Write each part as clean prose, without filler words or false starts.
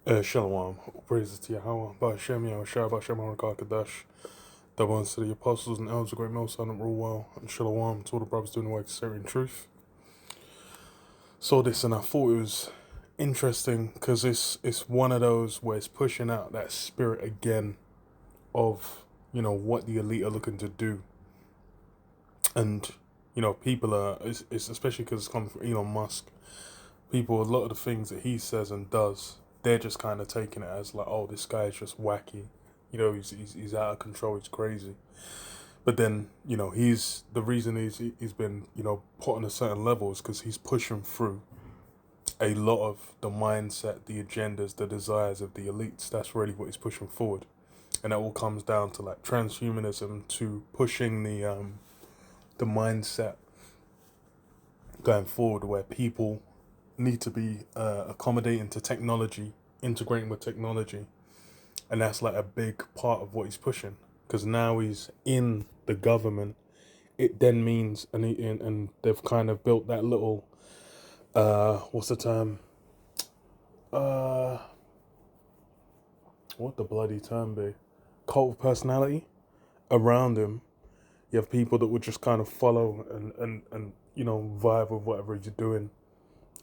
Shalom, praises to Yahweh, Ba'Shem Yahushua, Ba'Shem HaRakah double ones to the apostles and elders of great most silent rule well, and Shalom to all the brothers doing the work of serving truth. Saw this and I thought it was interesting because it's one of those where it's pushing out that spirit again of, what the elite are looking to do. And, people are, it's especially because it's coming from Elon Musk, people, a lot of the things that he says and does, they're just kind of taking it as like, oh, this guy is just wacky. He's out of control. He's crazy. But then, he's the reason he's been, put on a certain level is because he's pushing through a lot of the mindset, the agendas, the desires of the elites. That's really what he's pushing forward, and that all comes down to like transhumanism, to pushing the mindset going forward where people need to be accommodating to technology, integrating with technology, and that's like a big part of what he's pushing. Because now he's in the government, it then means, and they've kind of built that little, what's the term? What the bloody term be? Cult of personality around him. You have people that would just kind of follow and vibe with whatever he's doing,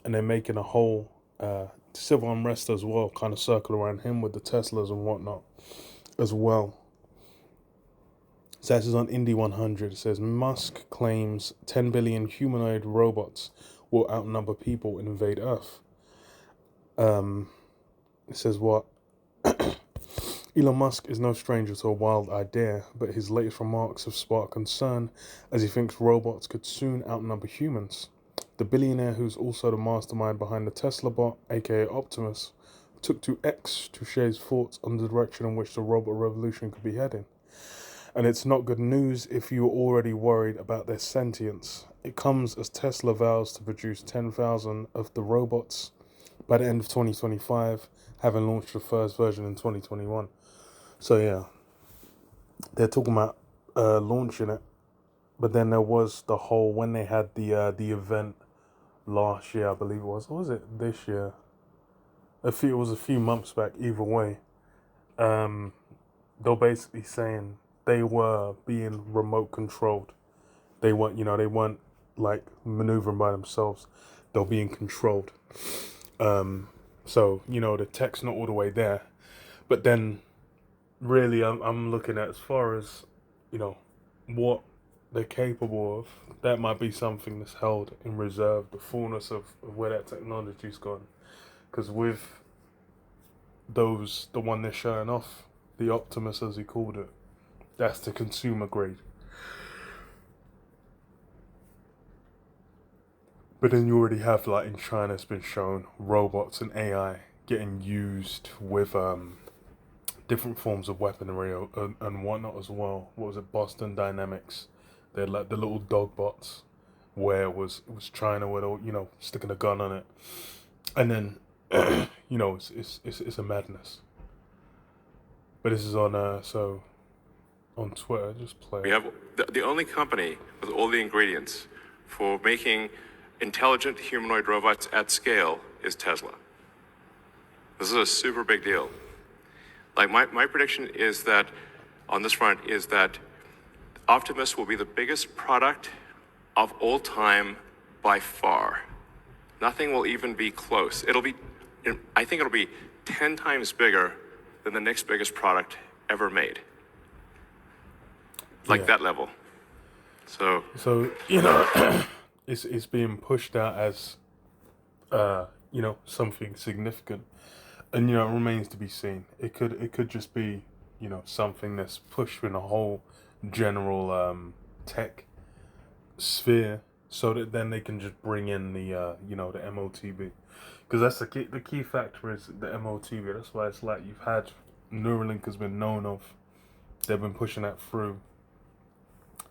and they're making a whole civil unrest as well, kind of circle around him with the Teslas and whatnot as well. So this is on Indy 100. It says Musk claims 10 billion humanoid robots will outnumber people and invade Earth. It says what? Elon Musk is no stranger to a wild idea, but his latest remarks have sparked concern as he thinks robots could soon outnumber humans. The billionaire, who's also the mastermind behind the Tesla bot, aka Optimus, took to X to share his thoughts on the direction in which the robot revolution could be heading. And it's not good news if you were already worried about their sentience. It comes as Tesla vows to produce 10,000 of the robots by the end of 2025, having launched the first version in 2021. So yeah, they're talking about launching it. But then there was the whole, when they had the event last year, I believe it was, or was it this year? It was a few months back. Either way, they're basically saying they were being remote controlled. They weren't like maneuvering by themselves. They're being controlled. So the tech's not all the way there, but then really, I'm looking at, as far as what they're capable of. That might be something that's held in reserve, the fullness of where that technology's gone. Because with the one they're showing off, the Optimus as he called it, that's the consumer grade. But then you already have, like in China, it's been shown robots and AI getting used with different forms of weaponry and whatnot as well. What was it? Boston Dynamics. They had like the little dog bots, where it was China where they were, sticking a gun on it, and then it's a madness. But this is on on Twitter. Just play. We have the only company with all the ingredients for making intelligent humanoid robots at scale is Tesla. This is a super big deal. Like my prediction is that on this front is that Optimus will be the biggest product of all time by far. Nothing will even be close. I think it'll be 10 times bigger than the next biggest product ever made. Like that level. So it's being pushed out as something significant, and it remains to be seen. It could just be something that's pushed in a whole general tech sphere, so that then they can just bring in the the MOTB, because that's the key factor is the MOTB. That's why it's like you've had Neuralink has been known of. They've been pushing that through.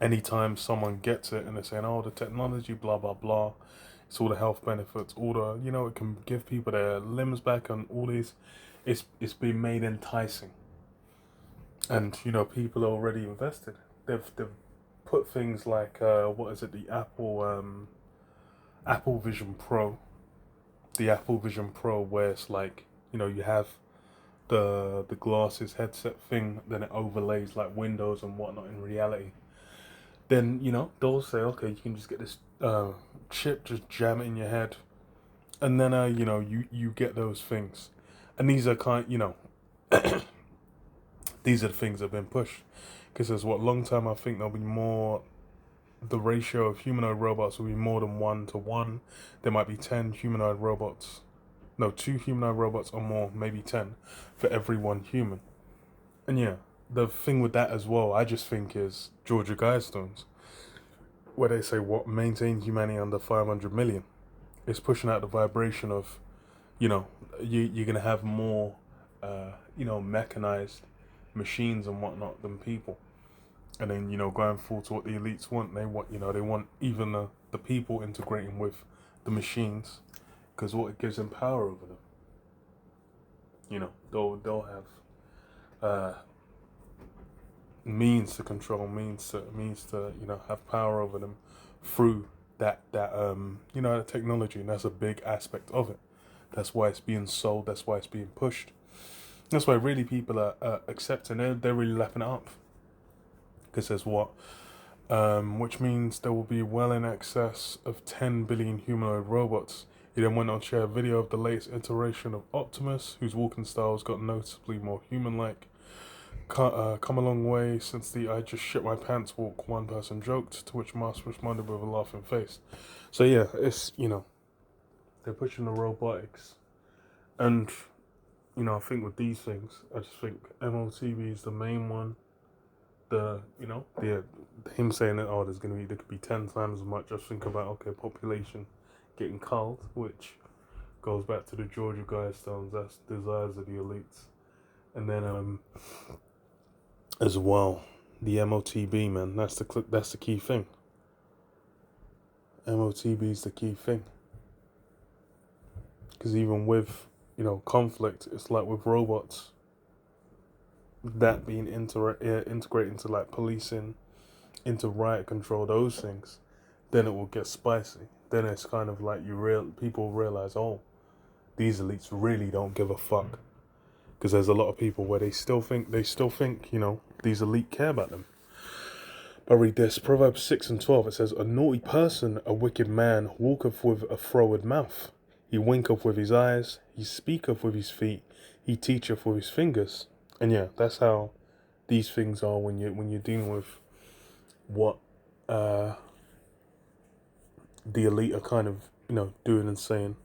Anytime someone gets it and they're saying, oh, the technology, blah, blah, blah, it's all the health benefits, all the, it can give people their limbs back and all these, it's been made enticing. And, people are already invested. They've put things like, what is it, the Apple Vision Pro. The Apple Vision Pro, where it's like you have the glasses headset thing, then it overlays like windows and whatnot in reality. Then they'll say, okay, you can just get this chip, just jam it in your head, and then you get those things, and these are these are the things that have been pushed, because there's long time I think there'll be more. The ratio of humanoid robots will be more than 1 to 1. There might be 10 humanoid robots. No, 2 humanoid robots or more, maybe 10 for every 1 human. And yeah, the thing with that as well, I just think is Georgia Guidestones, where they say what maintains humanity under 500 million. It's pushing out the vibration of, you're gonna have more, mechanized machines and whatnot than people. And then going forward to what the elites want, they want even the people integrating with the machines, because what it gives them power over them. They'll have means to control, means to have power over them through that technology, and that's a big aspect of it. That's why it's being sold. That's why it's being pushed. That's why really people are accepting it. They're really lapping it up, because there's which means there will be well in excess of 10 billion humanoid robots. He then went on to share a video of the latest iteration of Optimus, whose walking styles got noticeably more human-like. Come a long way since the "I just shit my pants" walk, one person joked, to which Musk responded with a laughing face. So yeah, it's they're pushing the robotics, and I think with these things, I just think MOTB is the main one. Him saying that there could be 10 times as much. Just think about, okay, population getting culled, which goes back to the Georgia Guidestones. That's desires of the elites, and then as well, the MOTB, man. That's the key thing. MOTB is the key thing, because even with conflict, it's like with robots, that being integrated into like policing, into riot control, those things, then it will get spicy. Then it's kind of like people realize, oh, these elites really don't give a fuck, because there's a lot of people where they still think these elite care about them. But read this, Proverbs 6:12. It says, "A naughty person, a wicked man, walketh with a froward mouth. He winketh with his eyes, he speaketh with his feet, he teacheth with his fingers." And yeah, that's how these things are when you're dealing with what the elite are kind of doing and saying.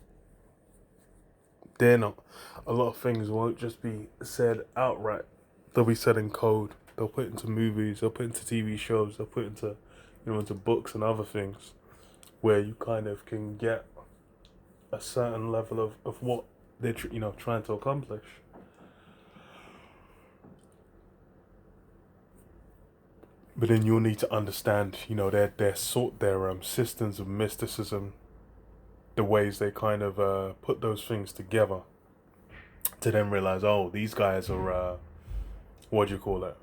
They're not. A lot of things won't just be said outright. They'll be said in code. They'll put it into movies. They'll put it into TV shows. They'll put it into into books and other things, where you kind of can get a certain level of what they're trying to accomplish. But then you'll need to understand, their systems of mysticism, the ways they kind of put those things together, to then realize, oh, these guys are what do you call it?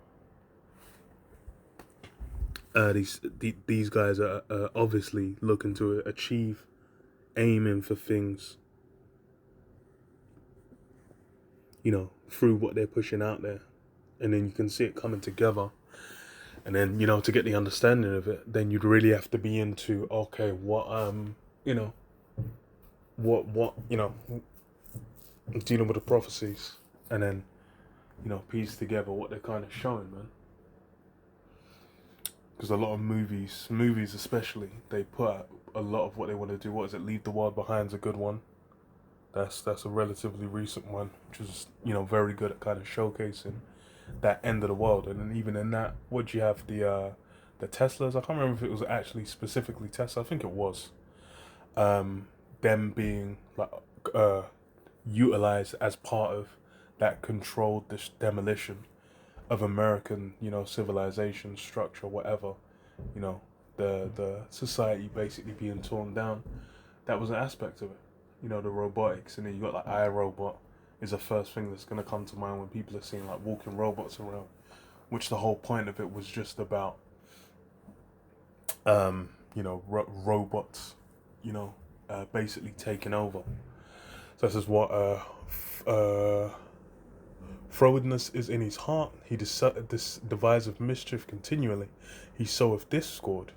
These guys are obviously looking to achieve, aiming for things, through what they're pushing out there, and then you can see it coming together. And then to get the understanding of it, then you'd really have to be into, okay, what dealing with the prophecies, and then piece together what they're kind of showing, man. Because a lot of movies especially, they put out a lot of what they want to do. What is it? Leave the World Behind's a good one. That's a relatively recent one, which is very good at kind of showcasing that end of the world. And then even in that, what do you have? The Teslas. I can't remember if it was actually specifically Tesla. I think it was. Them being like utilized as part of that controlled this demolition of American, civilization, structure, whatever, the society basically being torn down. That was an aspect of it. The robotics, and then you got like iRobot is the first thing that's gonna come to mind when people are seeing like walking robots around, which the whole point of it was just about, robots, basically taking over. So this is what Frowardness is in his heart. He deviseth mischief continually. He soweth discord.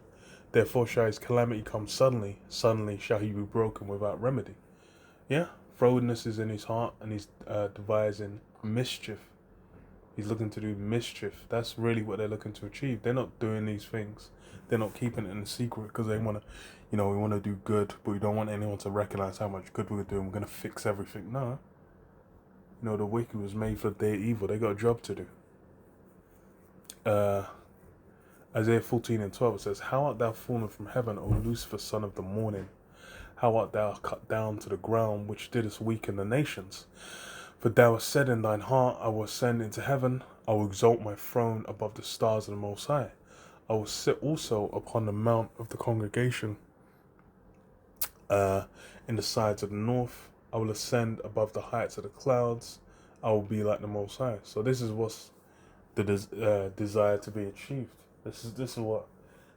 Therefore shall his calamity come suddenly. Suddenly shall he be broken without remedy. Yeah, frowardness is in his heart, and he's devising mischief. He's looking to do mischief. That's really what they're looking to achieve. They're not doing these things. They're not keeping it in secret because they want to, we want to do good, but we don't want anyone to recognize how much good we're doing. We're going to fix everything. No. The wicked was made for their evil. They got a job to do. Isaiah 14:12, it says, How art thou fallen from heaven, O Lucifer, son of the morning? How art thou cut down to the ground, which didst weaken the nations? For thou hast said in thine heart, I will ascend into heaven, I will exalt my throne above the stars of the Most High. I will sit also upon the mount of the congregation in the sides of the north. I will ascend above the heights of the clouds. I will be like the Most High. So this is what's the desire to be achieved. This is what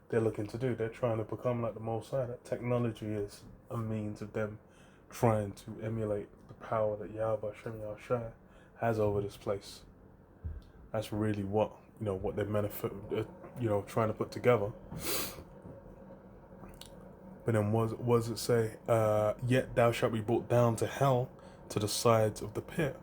they're looking to do. They're trying to become like the Most High. That technology is a means of them trying to emulate the power that Yahweh Shem Yahshai has over this place. That's really what they're trying to put together. But then what does it say? Yet thou shalt be brought down to hell, to the sides of the pit.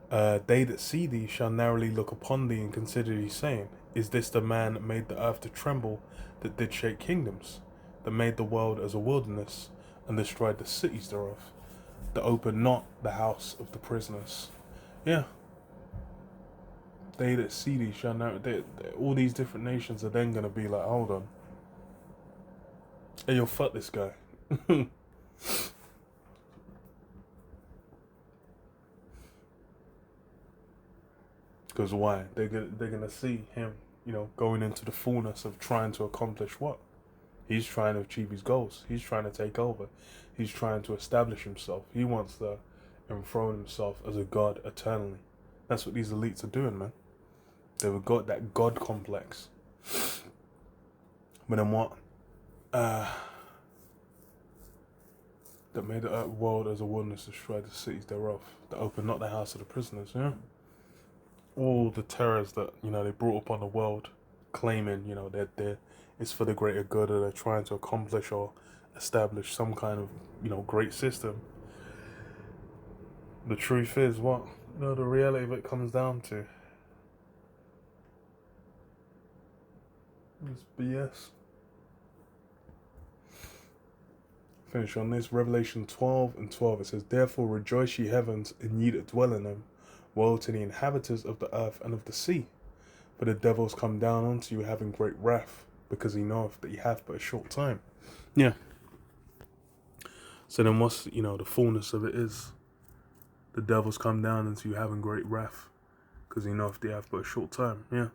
They that see thee shall narrowly look upon thee and consider thee, saying, Is this the man that made the earth to tremble, that did shake kingdoms, that made the world as a wilderness, and destroyed the cities thereof, that opened not the house of the prisoners? Yeah. They that see thee shall know. All these different nations are then going to be like, hold on. Hey, yo, fuck this guy. Because why? They're gonna see him, going into the fullness of trying to accomplish what? He's trying to achieve his goals. He's trying to take over. He's trying to establish himself. He wants to enthrone himself as a god eternally. That's what these elites are doing, man. They've got that god complex. But then what? That made the world as a wilderness, destroyed the cities thereof, that opened not the house of the prisoners. Yeah. All the terrors that they brought upon the world, claiming that it's for the greater good, or they're trying to accomplish or establish some kind of great system. The truth is what the reality of it comes down to. It's BS. Finish on this. Revelation 12:12. It says, Therefore rejoice ye heavens, and ye that dwell in them. Woe to the inhabitants of the earth and of the sea, for the devils come down unto you having great wrath, because he knoweth that he hath but a short time. Yeah. So then what's, the fullness of it is, the devils come down unto you having great wrath, because he knoweth they have but a short time. Yeah.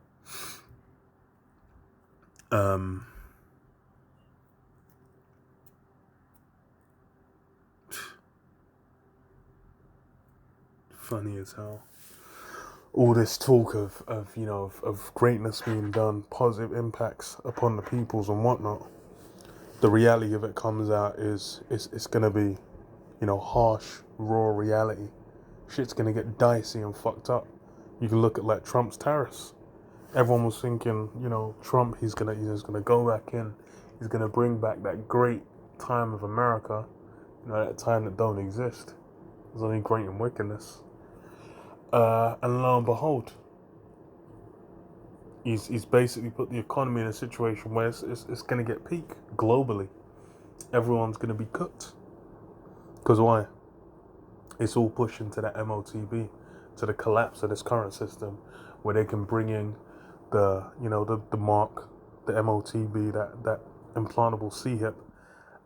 Funny as hell. All this talk of greatness being done, positive impacts upon the peoples and whatnot. The reality of it comes out is it's gonna be, harsh, raw reality. Shit's gonna get dicey and fucked up. You can look at like Trump's tariffs. Everyone was thinking, Trump, he's gonna go back in, he's gonna bring back that great time of America, that time that don't exist. There's only great and wickedness. And lo and behold, he's basically put the economy in a situation where it's going to get peak globally. Everyone's going to be cooked. Because why? It's all pushing to that MOTB, to the collapse of this current system, where they can bring in the mark, the MOTB, that implantable C-hip,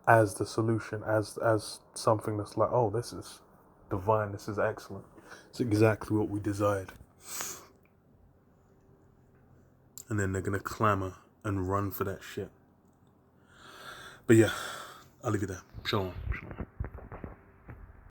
as the solution, as something that's like, oh, this is divine, this is excellent. It's exactly what we desired. And then they're going to clamor and run for that shit. But yeah, I'll leave you there. Shalom.